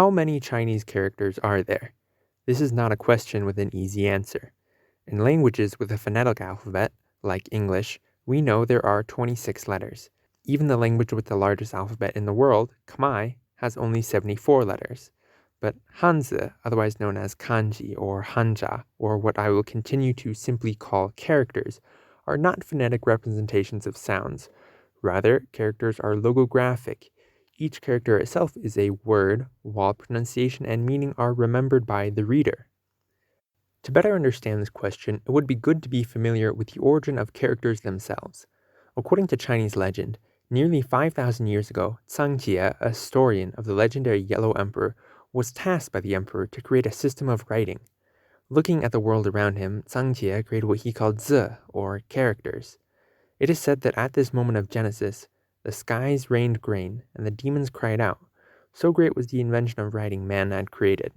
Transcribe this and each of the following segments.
How many Chinese characters are there? This is not a question with an easy answer. In languages with a phonetic alphabet, like English, we know there are 26 letters. Even the language with the largest alphabet in the world, Khmer, has only 74 letters. But Hanzi, otherwise known as Kanji or Hanja, or what I will continue to simply call characters, are not phonetic representations of sounds. Rather, characters are logographic. Each character itself is a word, while pronunciation and meaning are remembered by the reader. To better understand this question, it would be good to be familiar with the origin of characters themselves. According to Chinese legend, nearly 5,000 years ago, Cangjie, a historian of the legendary Yellow Emperor, was tasked by the emperor to create a system of writing. Looking at the world around him, Cangjie created what he called zi, or characters. It is said that at this moment of Genesis, the skies rained grain, and the demons cried out. So great was the invention of writing man had created.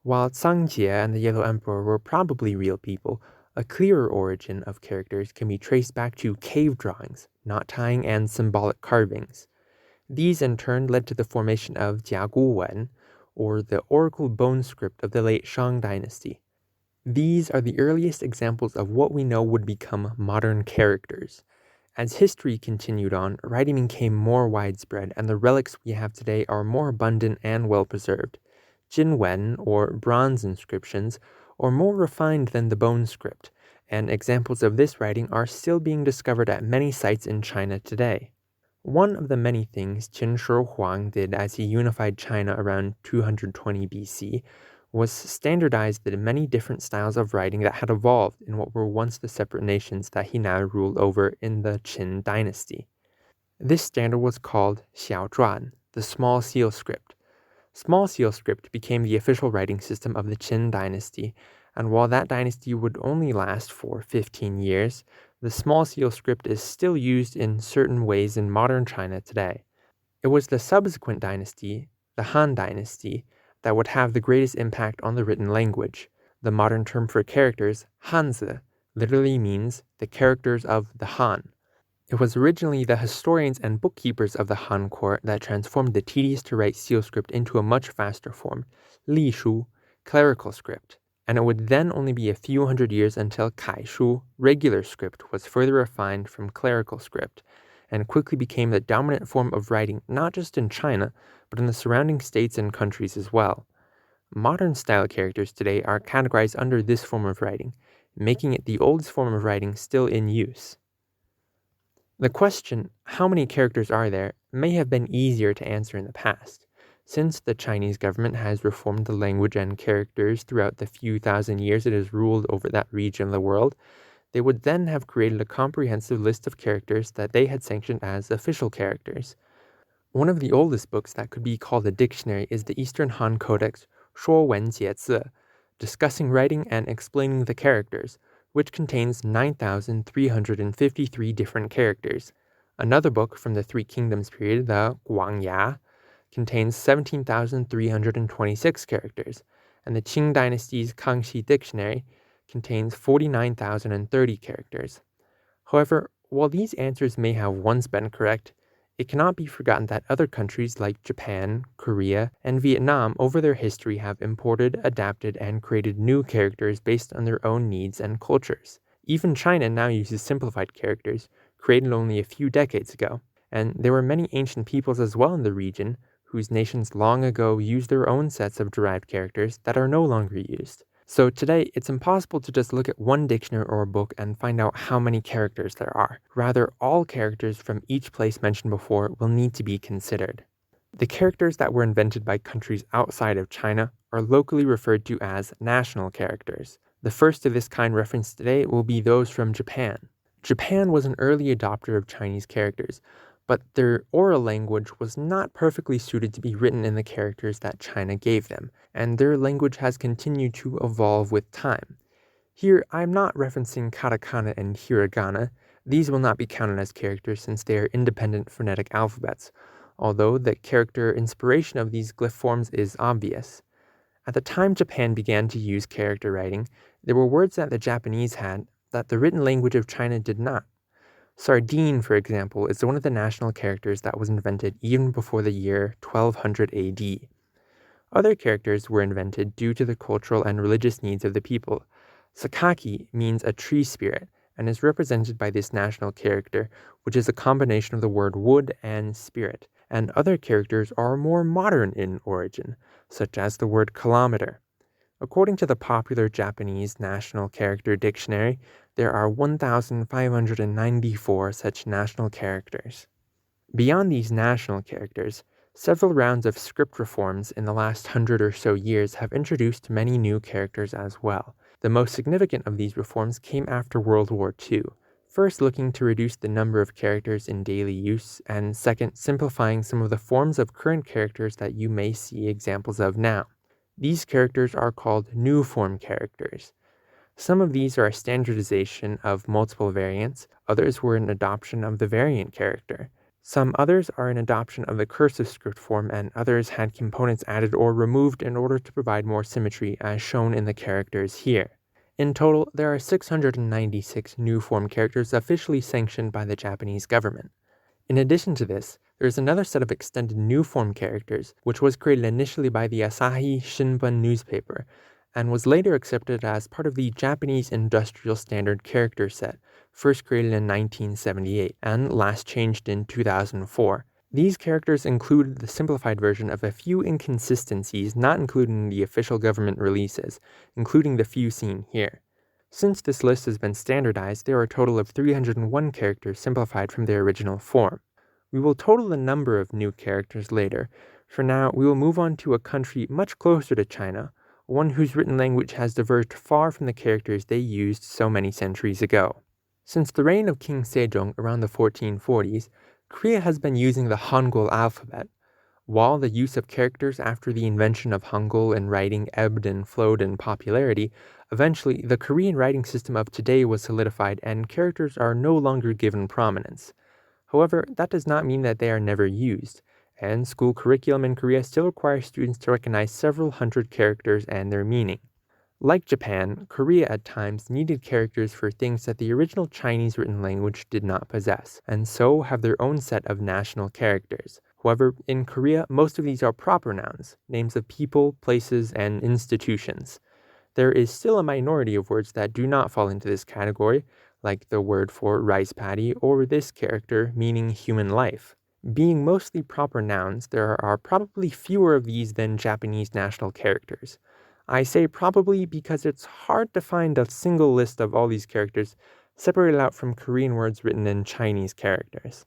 While Cangjie and the Yellow Emperor were probably real people, a clearer origin of characters can be traced back to cave drawings, knot tying, and symbolic carvings. These in turn led to the formation of Jiagu Wen, or the oracle bone script of the late Shang dynasty. These are the earliest examples of what we know would become modern characters. As history continued on, writing became more widespread, and the relics we have today are more abundant and well preserved. Jinwen, or bronze inscriptions, are more refined than the bone script, and examples of this writing are still being discovered at many sites in China today. One of the many things Qin Shi Huang did as he unified China around 220 BC was standardize the many different styles of writing that had evolved in what were once the separate nations that he now ruled over in the Qin dynasty. This standard was called Xiaozhuan, the small seal script. Small seal script became the official writing system of the Qin dynasty, and while that dynasty would only last for 15 years, the small seal script is still used in certain ways in modern China today. It was the subsequent dynasty, the Han dynasty, that would have the greatest impact on the written language. The modern term for characters, Hanzi, literally means the characters of the Han. It was originally the historians and bookkeepers of the Han court that transformed the tedious-to-write seal script into a much faster form, Li Shu, clerical script, and it would then only be a few hundred years until Kai Shu, regular script, was further refined from clerical script, and quickly became the dominant form of writing not just in China, but in the surrounding states and countries as well. Modern style characters today are categorized under this form of writing, making it the oldest form of writing still in use. The question, how many characters are there, may have been easier to answer in the past. Since the Chinese government has reformed the language and characters throughout the few thousand years it has ruled over that region of the world, they would then have created a comprehensive list of characters that they had sanctioned as official characters. One of the oldest books that could be called a dictionary is the Eastern Han Codex, Shuo Wen Jie Zi, discussing writing and explaining the characters, which contains 9,353 different characters. Another book from the Three Kingdoms period, the Guangya, contains 17,326 characters, and the Qing Dynasty's Kangxi Dictionary contains 49,030 characters. However, while these answers may have once been correct, it cannot be forgotten that other countries like Japan, Korea, and Vietnam over their history have imported, adapted, and created new characters based on their own needs and cultures. Even China now uses simplified characters, created only a few decades ago, and there were many ancient peoples as well in the region whose nations long ago used their own sets of derived characters that are no longer used. So today, it's impossible to just look at one dictionary or a book and find out how many characters there are. Rather, all characters from each place mentioned before will need to be considered. The characters that were invented by countries outside of China are locally referred to as national characters. The first of this kind referenced today will be those from Japan. Japan was an early adopter of Chinese characters, but their oral language was not perfectly suited to be written in the characters that China gave them, and their language has continued to evolve with time. Here, I'm not referencing katakana and hiragana. These will not be counted as characters since they are independent phonetic alphabets, although the character inspiration of these glyph forms is obvious. At the time Japan began to use character writing, there were words that the Japanese had that the written language of China did not. Sardine, for example, is one of the national characters that was invented even before the year 1200 AD. Other characters were invented due to the cultural and religious needs of the people. Sakaki means a tree spirit and is represented by this national character, which is a combination of the word wood and spirit, and other characters are more modern in origin, such as the word kilometer. According to the popular Japanese National Character Dictionary, there are 1,594 such national characters. Beyond these national characters, several rounds of script reforms in the last 100 or so years have introduced many new characters as well. The most significant of these reforms came after World War II, first looking to reduce the number of characters in daily use, and second, simplifying some of the forms of current characters that you may see examples of now. These characters are called new form characters. Some of these are a standardization of multiple variants, others were an adoption of the variant character. Some others are an adoption of the cursive script form, and others had components added or removed in order to provide more symmetry, as shown in the characters here. In total, there are 696 new form characters officially sanctioned by the Japanese government. In addition to this, there is another set of extended new form characters, which was created initially by the Asahi Shimbun newspaper, and was later accepted as part of the Japanese Industrial Standard Character Set, first created in 1978, and last changed in 2004. These characters included the simplified version of a few inconsistencies not included in the official government releases, including the few seen here. Since this list has been standardized, there are a total of 301 characters simplified from their original form. We will total the number of new characters later. For now, we will move on to a country much closer to China, one whose written language has diverged far from the characters they used so many centuries ago. Since the reign of King Sejong around the 1440s, Korea has been using the Hangul alphabet. While the use of characters after the invention of Hangul in writing ebbed and flowed in popularity, eventually the Korean writing system of today was solidified and characters are no longer given prominence. However, that does not mean that they are never used, and school curriculum in Korea still requires students to recognize several hundred characters and their meaning. Like Japan, Korea at times needed characters for things that the original Chinese written language did not possess, and so have their own set of national characters. However, in Korea, most of these are proper nouns, names of people, places, and institutions. There is still a minority of words that do not fall into this category, like the word for rice paddy or this character meaning human life. Being mostly proper nouns, there are probably fewer of these than Japanese national characters. I say probably because it's hard to find a single list of all these characters separated out from Korean words written in Chinese characters.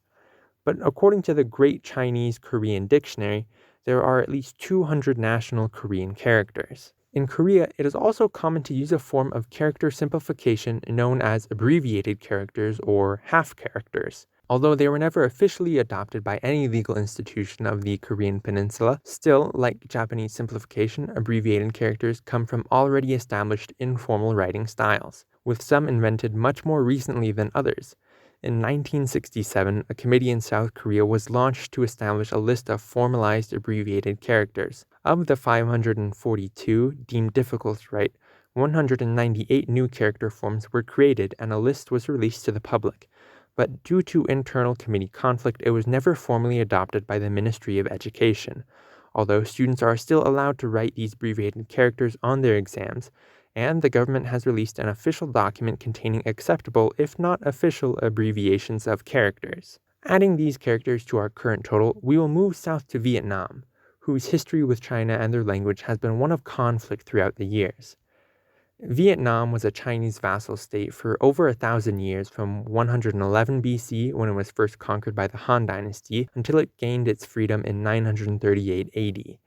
But according to the Great Chinese Korean Dictionary, there are at least 200 national Korean characters. In Korea, it is also common to use a form of character simplification known as abbreviated characters or half characters. Although they were never officially adopted by any legal institution of the Korean peninsula, still, like Japanese simplification, abbreviated characters come from already established informal writing styles, with some invented much more recently than others. In 1967, a committee in South Korea was launched to establish a list of formalized abbreviated characters. Of the 542 deemed difficult to write, 198 new character forms were created and a list was released to the public. But due to internal committee conflict, it was never formally adopted by the Ministry of Education. Although students are still allowed to write these abbreviated characters on their exams, and the government has released an official document containing acceptable, if not official, abbreviations of characters. Adding these characters to our current total, we will move south to Vietnam, whose history with China and their language has been one of conflict throughout the years. Vietnam was a Chinese vassal state for over 1,000 years, from 111 BC, when it was first conquered by the Han Dynasty, until it gained its freedom in 938 AD.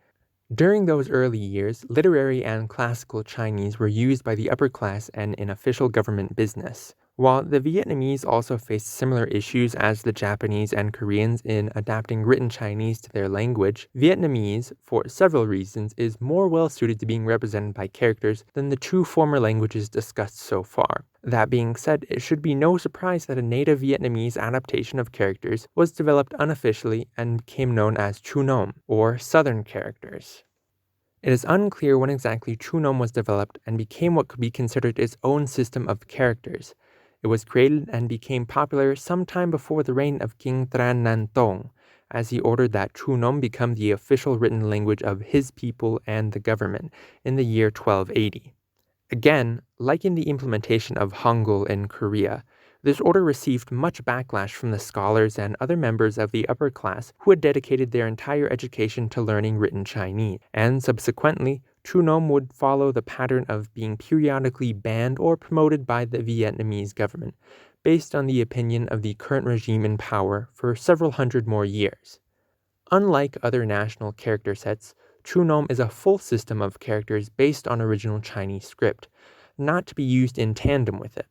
During those early years, literary and classical Chinese were used by the upper class and in official government business. While the Vietnamese also faced similar issues as the Japanese and Koreans in adapting written Chinese to their language, Vietnamese, for several reasons, is more well suited to being represented by characters than the two former languages discussed so far. That being said, it should be no surprise that a native Vietnamese adaptation of characters was developed unofficially and became known as Chu Nom, or Southern characters. It is unclear when exactly Chu Nom was developed and became what could be considered its own system of characters. It was created and became popular sometime before the reign of King Tran Nan Tong, as he ordered that Chunom become the official written language of his people and the government in the year 1280. Again, like in the implementation of Hangul in Korea, this order received much backlash from the scholars and other members of the upper class who had dedicated their entire education to learning written Chinese, and subsequently, Chunom would follow the pattern of being periodically banned or promoted by the Vietnamese government, based on the opinion of the current regime in power for several hundred more years. Unlike other national character sets, Chunom is a full system of characters based on original Chinese script, not to be used in tandem with it.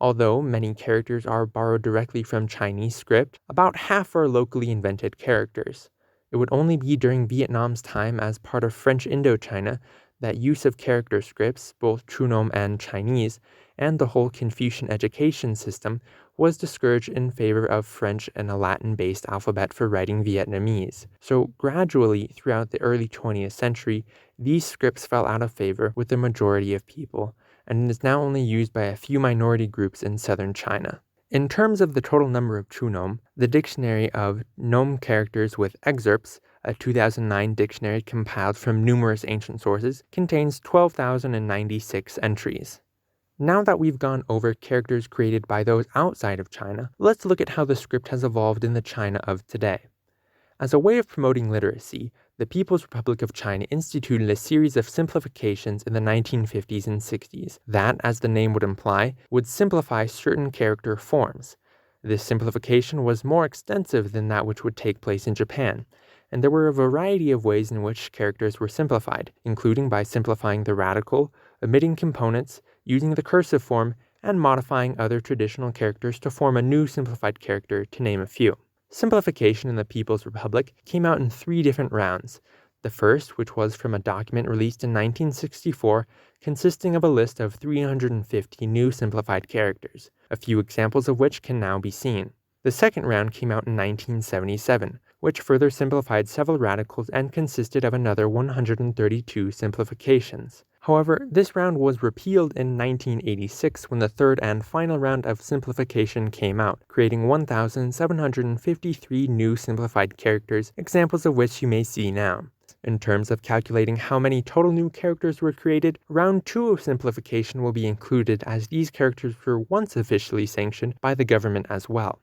Although many characters are borrowed directly from Chinese script, about half are locally invented characters. It would only be during Vietnam's time as part of French Indochina that use of character scripts, both Chunom and Chinese, and the whole Confucian education system was discouraged in favor of French and a Latin-based alphabet for writing Vietnamese. So gradually, throughout the early 20th century, these scripts fell out of favor with the majority of people, and is now only used by a few minority groups in southern China. In terms of the total number of Chunom, the Dictionary of Nom Characters with Excerpts, a 2009 dictionary compiled from numerous ancient sources, contains 12,096 entries. Now that we've gone over characters created by those outside of China, let's look at how the script has evolved in the China of today. As a way of promoting literacy, the People's Republic of China instituted a series of simplifications in the 1950s and 60s that, as the name would imply, would simplify certain character forms. This simplification was more extensive than that which would take place in Japan, and there were a variety of ways in which characters were simplified, including by simplifying the radical, omitting components, using the cursive form, and modifying other traditional characters to form a new simplified character, to name a few. Simplification in the People's Republic came out in 3 different rounds. The first, which was from a document released in 1964, consisting of a list of 350 new simplified characters, a few examples of which can now be seen. The second round came out in 1977, which further simplified several radicals and consisted of another 132 simplifications. However, this round was repealed in 1986 when the third and final round of simplification came out, creating 1,753 new simplified characters, examples of which you may see now. In terms of calculating how many total new characters were created, round 2 of simplification will be included as these characters were once officially sanctioned by the government as well.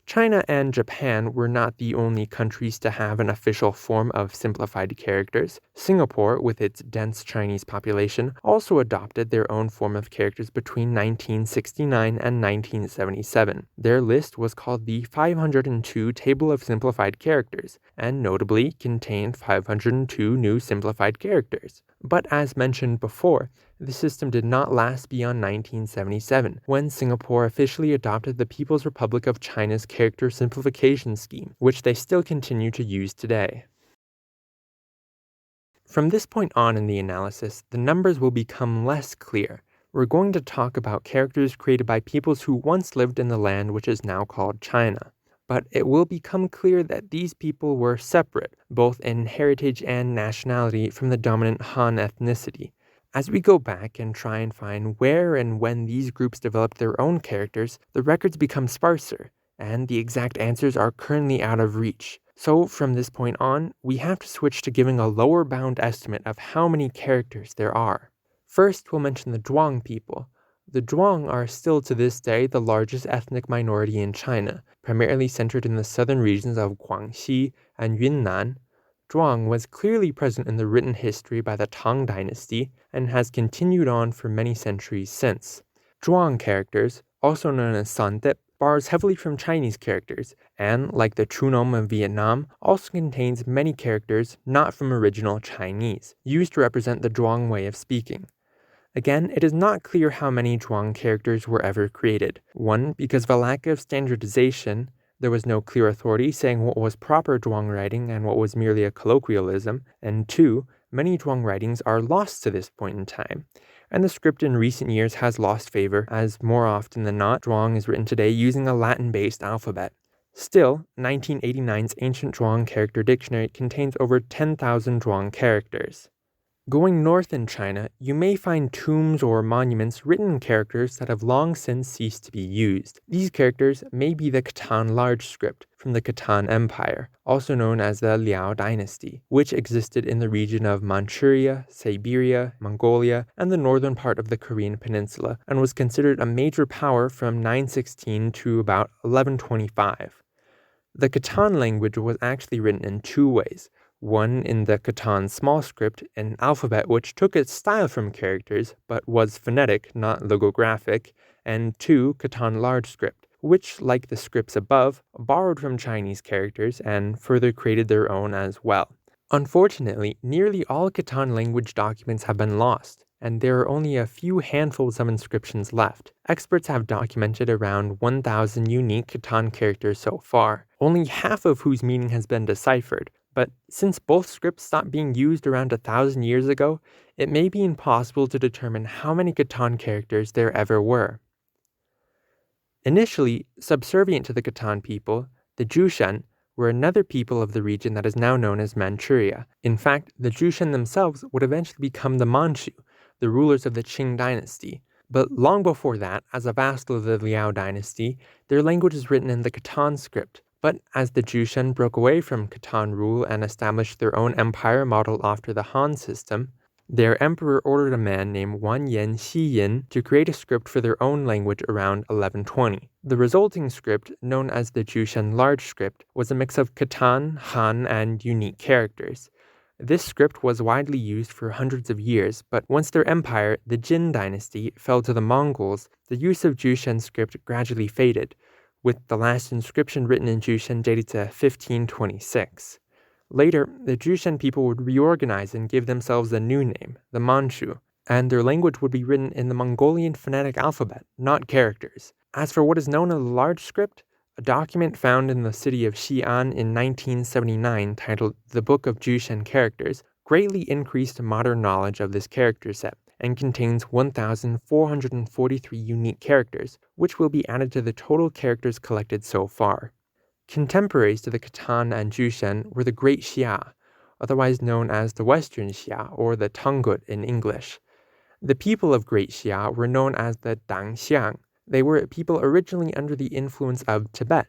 China and Japan were not the only countries to have an official form of simplified characters. Singapore, with its dense Chinese population, also adopted their own form of characters between 1969 and 1977. Their list was called the 502 Table of Simplified Characters, and notably contained 502 new simplified characters. But as mentioned before, the system did not last beyond 1977, when Singapore officially adopted the People's Republic of China's character simplification scheme, which they still continue to use today. From this point on in the analysis, the numbers will become less clear. We're going to talk about characters created by peoples who once lived in the land which is now called China. But it will become clear that these people were separate, both in heritage and nationality, from the dominant Han ethnicity. As we go back and try and find where and when these groups developed their own characters, the records become sparser, and the exact answers are currently out of reach. So from this point on, we have to switch to giving a lower bound estimate of how many characters there are. First, we'll mention the Zhuang people. The Zhuang are still to this day the largest ethnic minority in China, primarily centered in the southern regions of Guangxi and Yunnan. Zhuang was clearly present in the written history by the Tang Dynasty and has continued on for many centuries since. Zhuang characters, also known as Santep, borrows heavily from Chinese characters, and, like the Chunom of Vietnam, also contains many characters not from original Chinese, used to represent the Zhuang way of speaking. Again, it is not clear how many Zhuang characters were ever created. One, because of a lack of standardization, there was no clear authority saying what was proper Zhuang writing and what was merely a colloquialism, and 2, many Zhuang writings are lost to this point in time, and the script in recent years has lost favor, as more often than not, Zhuang is written today using a Latin-based alphabet. Still, 1989's Ancient Zhuang Character Dictionary contains over 10,000 Zhuang characters. Going north in China, you may find tombs or monuments written in characters that have long since ceased to be used. These characters may be the Khitan large script from the Khitan Empire, also known as the Liao dynasty, which existed in the region of Manchuria, Siberia, Mongolia, and the northern part of the Korean peninsula, and was considered a major power from 916 to about 1125. The Khitan language was actually written in two ways. One in the Khitan small script, an alphabet which took its style from characters but was phonetic, not logographic, and two, Khitan large script, which, like the scripts above, borrowed from Chinese characters and further created their own as well. Unfortunately, nearly all Khitan language documents have been lost, and there are only a few handfuls of inscriptions left. Experts have documented around 1,000 unique Khitan characters so far, only half of whose meaning has been deciphered. But since both scripts stopped being used around 1,000 years ago, it may be impossible to determine how many Khitan characters there ever were. Initially, subservient to the Khitan people, the Jushan were another people of the region that is now known as Manchuria. In fact, the Jushan themselves would eventually become the Manchu, the rulers of the Qing dynasty. But long before that, as a vassal of the Liao dynasty, their language is written in the Khitan script. But as the Jushan broke away from Khitan rule and established their own empire modeled after the Han system, their emperor ordered a man named Wanyan Xiyin to create a script for their own language around 1120. The resulting script, known as the Jushan large script, was a mix of Khitan, Han, and unique characters. This script was widely used for hundreds of years, but once their empire, the Jin dynasty, fell to the Mongols, the use of Jushan script gradually faded, with the last inscription written in Jushan dated to 1526. Later, the Jushan people would reorganize and give themselves a new name, the Manchu, and their language would be written in the Mongolian phonetic alphabet, not characters. As for what is known as the large script, a document found in the city of Xi'an in 1979 titled The Book of Jushan Characters greatly increased modern knowledge of this character set and contains 1,443 unique characters, which will be added to the total characters collected so far. Contemporaries to the Khitan and Jushan were the Great Xia, otherwise known as the Western Xia or the Tangut in English. The people of Great Xia were known as the Dangxiang. They were a people originally under the influence of Tibet,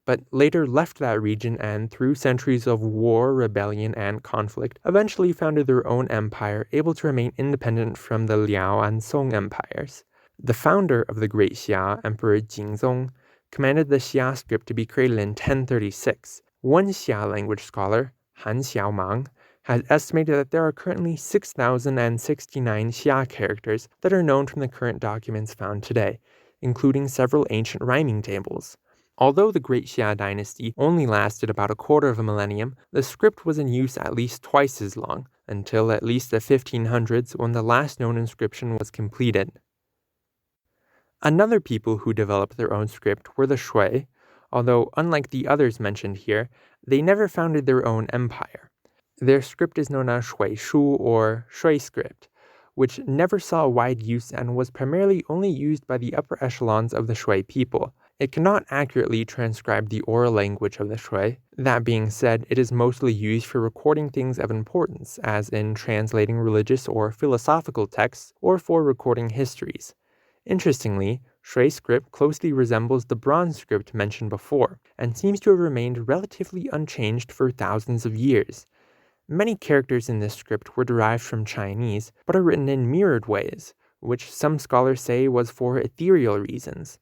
but later left that region and through centuries of war, rebellion, and conflict, eventually founded their own empire, able to remain independent from the Liao and Song empires. The founder of the Great Xia, Emperor Jingzong, commanded the Xia script to be created in 1036. One Xia language scholar, Han Xiaomang, has estimated that there are currently 6,069 Xia characters that are known from the current documents found today, including several ancient rhyming tables. Although the Great Xia dynasty only lasted about a quarter of a millennium, the script was in use at least twice as long, until at least the 1500s when the last known inscription was completed. Another people who developed their own script were the Shui, although unlike the others mentioned here, they never founded their own empire. Their script is known as Shui Shu or Shui script, which never saw wide use and was primarily only used by the upper echelons of the Shui people. It cannot accurately transcribe the oral language of the Shui. That being said, it is mostly used for recording things of importance, as in translating religious or philosophical texts, or for recording histories. Interestingly, Shui script closely resembles the Bronze script mentioned before, and seems to have remained relatively unchanged for thousands of years. Many characters in this script were derived from Chinese, but are written in mirrored ways, which some scholars say was for ethereal reasons.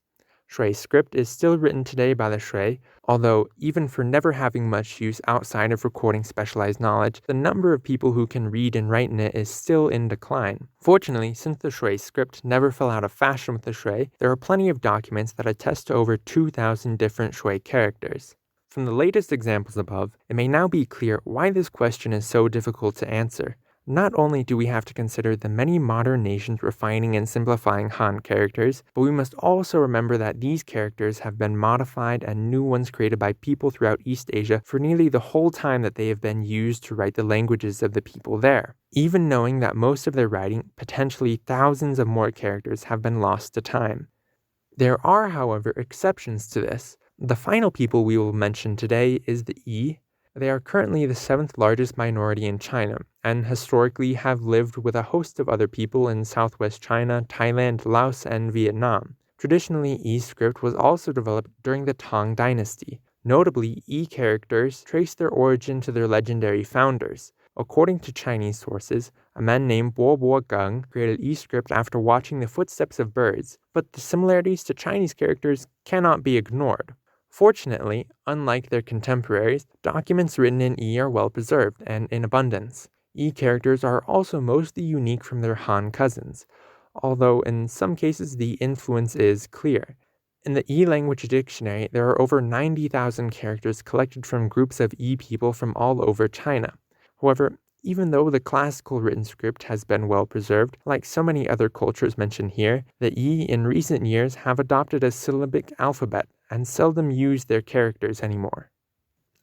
Shui script is still written today by the Shui, although even for never having much use outside of recording specialized knowledge, the number of people who can read and write in it is still in decline. Fortunately, since the Shui script never fell out of fashion with the Shui, there are plenty of documents that attest to over 2,000 different Shui characters. From the latest examples above, it may now be clear why this question is so difficult to answer. Not only do we have to consider the many modern nations refining and simplifying Han characters, but we must also remember that these characters have been modified and new ones created by people throughout East Asia for nearly the whole time that they have been used to write the languages of the people there. Even knowing that most of their writing, potentially thousands of more characters, have been lost to time. There are, however, exceptions to this. The final people we will mention today is the Yi, They are currently the 7th largest minority in China, and historically have lived with a host of other people in southwest China, Thailand, Laos, and Vietnam. Traditionally, E script was also developed during the Tang Dynasty. Notably, E characters trace their origin to their legendary founders. According to Chinese sources, a man named Bo Bo Geng created E script after watching the footsteps of birds, but the similarities to Chinese characters cannot be ignored. Fortunately, unlike their contemporaries, documents written in E are well preserved and in abundance. E characters are also mostly unique from their Han cousins, although in some cases the influence is clear. In the E language dictionary, there are over 90,000 characters collected from groups of E people from all over China. However, even though the classical written script has been well preserved, like so many other cultures mentioned here, the E in recent years have adopted a syllabic alphabet and seldom use their characters anymore.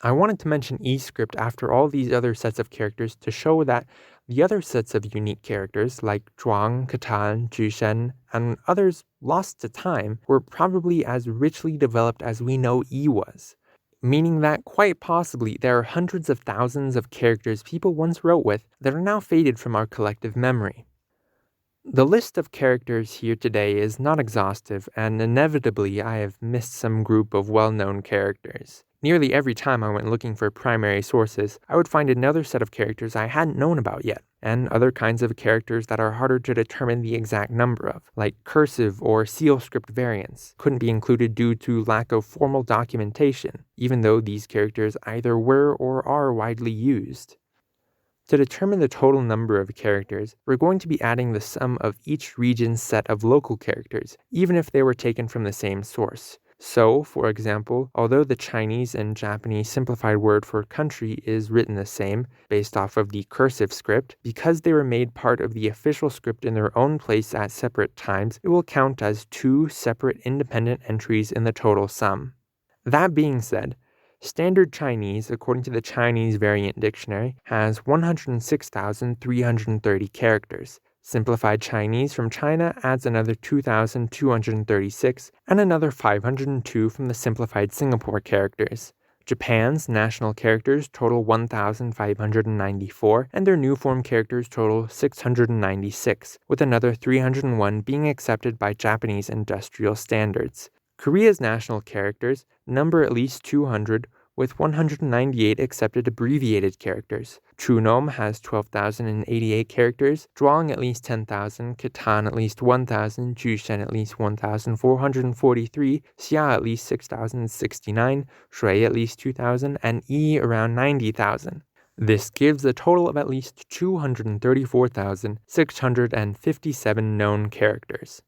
I wanted to mention E script after all these other sets of characters to show that the other sets of unique characters like Zhuang, Catan, Jushen, and others lost to time were probably as richly developed as we know E was, meaning that quite possibly there are hundreds of thousands of characters people once wrote with that are now faded from our collective memory. The list of characters here today is not exhaustive, and inevitably I have missed some group of well-known characters. Nearly every time I went looking for primary sources, I would find another set of characters I hadn't known about yet, and other kinds of characters that are harder to determine the exact number of, like cursive or seal script variants, couldn't be included due to lack of formal documentation, even though these characters either were or are widely used. To determine the total number of characters, we're going to be adding the sum of each region's set of local characters, even if they were taken from the same source. So, for example, although the Chinese and Japanese simplified word for country is written the same, based off of the cursive script, because they were made part of the official script in their own place at separate times, it will count as 2 separate independent entries in the total sum. That being said, Standard Chinese, according to the Chinese Variant Dictionary, has 106,330 characters. Simplified Chinese from China adds another 2,236 and another 502 from the Simplified Singapore characters. Japan's national characters total 1,594 and their new form characters total 696, with another 301 being accepted by Japanese industrial standards. Korea's national characters number at least 200, with 198 accepted abbreviated characters. Chunom has 12,088 characters, Zhuang at least 10,000, Catan at least 1,000, Jushen at least 1,443, Xia at least 6,069, Shui at least 2,000, and E around 90,000. This gives a total of at least 234,657 known characters.